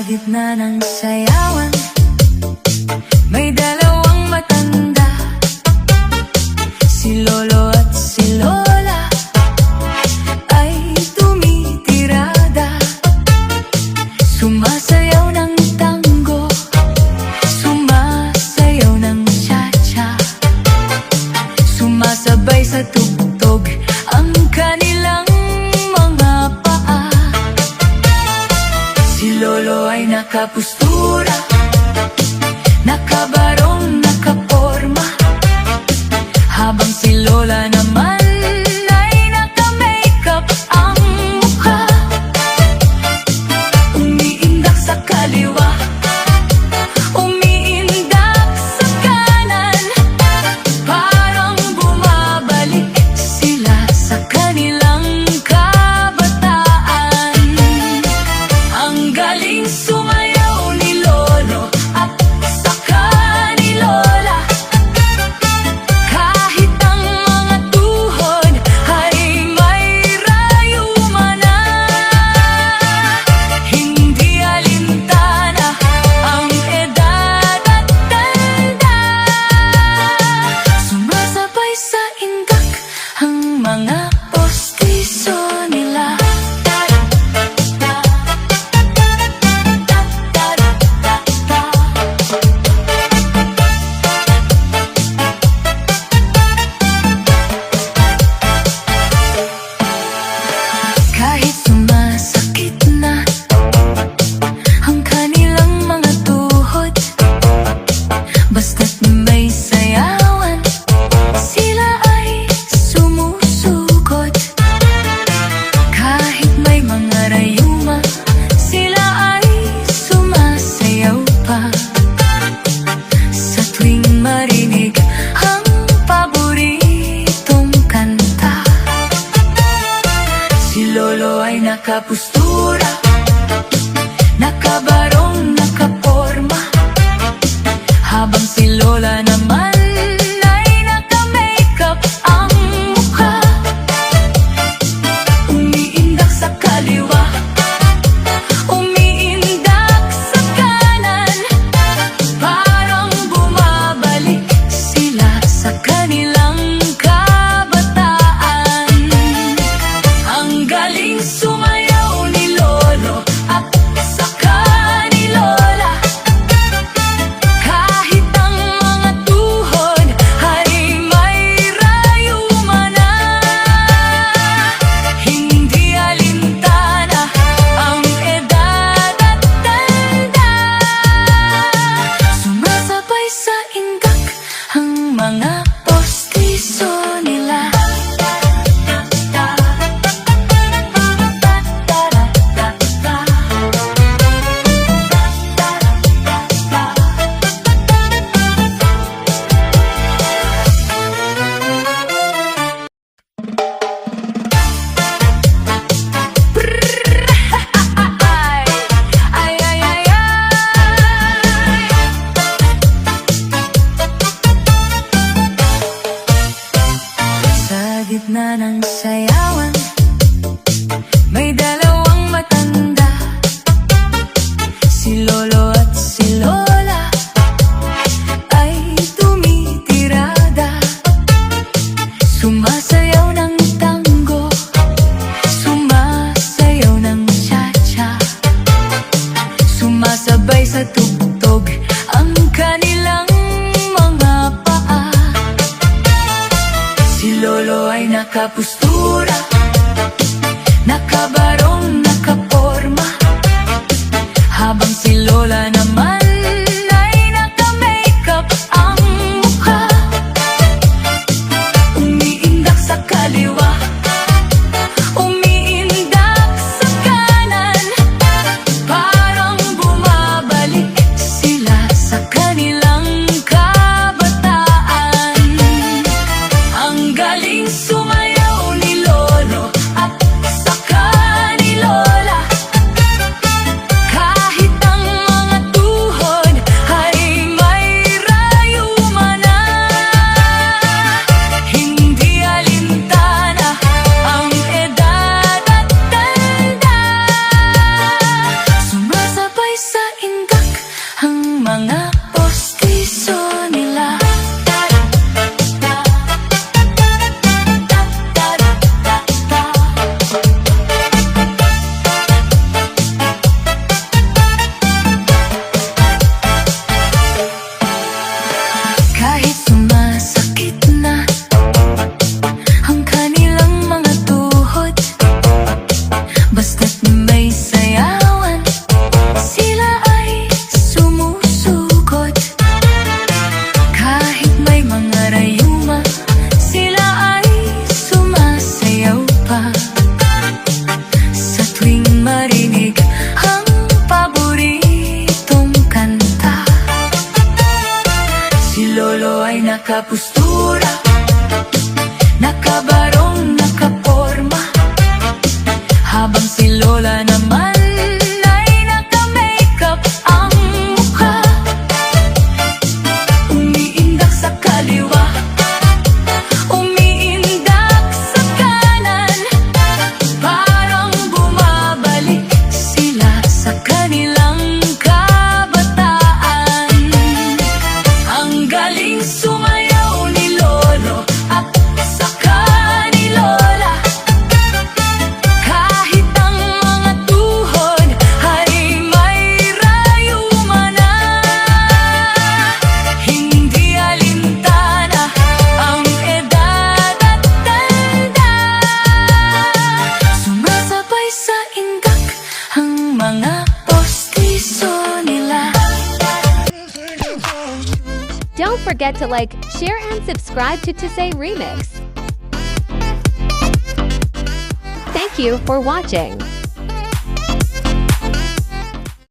Gitna ng sayawan, may dalawang matanda, si Lolo at si Lola, ay tumitirada. Sumasayaw ng tango, sumasayaw ng cha-cha, sumasabay sa tugtog ang kanilang mga paa. Si Lolo ay nakapustura, nakabarong, nakaporma, habang si Lola naman ay naka-makeup ang mukha. Umiindak sa kaliwa, umiindak sa kanan, parang bumabalik sila sa kanilang kabataan. Ang galing sumayaw ni Lolo at saka ni Lola, kahit ang mga tuhod ay may rayuma na. Hindi alintana ang edad at tanda, sumasabay sa indak ang mga postiso nila. Kahit sumasakit na ang kanilang mga tuhod, basta't may sayawan, sila ay sumusugod. Kahit may mga rayuma, sila ay sumasayaw pa. Sa tuwing marinig ang paboritong kanta, si Lolo ay nakapustura, nakabarong, nakaporma, habang si Lola naman ay naka-makeup ang mukha. Umiindak sa kaliwa, umiindak sa kanan, parang bumabalik sila sa kanilang kabataan. Ang galing sumayaw ni Lolo at saka ni Lola, kahit ang mga tuhod ay may rayuma na. Hindi alintana ang edad at tanda, sumasabay sa indak ang mga postiso nila. Sa gitna ng sayawan, may dalawang matanda, si Lolo at si Lola, ay tumitirada. Sumasayaw ng tango, sumasayaw ng cha-cha, sumasabay sa tugtog ang kanilang mga paa. Si Lolo ay nakapustura, nakabarong, nakaporma, habang si Lola naman ay naka-makeup ang mukha. Umiindak sa kaliwa, umiindak sa kanan, parang bumabalik sila sa kanilang kabataan. Ang galing sumayaw ni Lolo at saka ni Lola, kahit ang nakapustura, nakabarong, nakaporma. Habang si Lola naman ay naka-makeup ang mukha. Umiindak sa kaliwa, umiindak sa kanan. Parang bumabalik sila sa kanilang kabataan. Ang galing sumayaw ni Lolo at saka ni Lola. Kahit ang mga tuhod ay may rayuma na. Hindi alintana ang edad at tanda. Sumasabay sa indak ang mga postiso nila. Don't forget to like, share, and subscribe to Tisay Remix. Thank you for watching.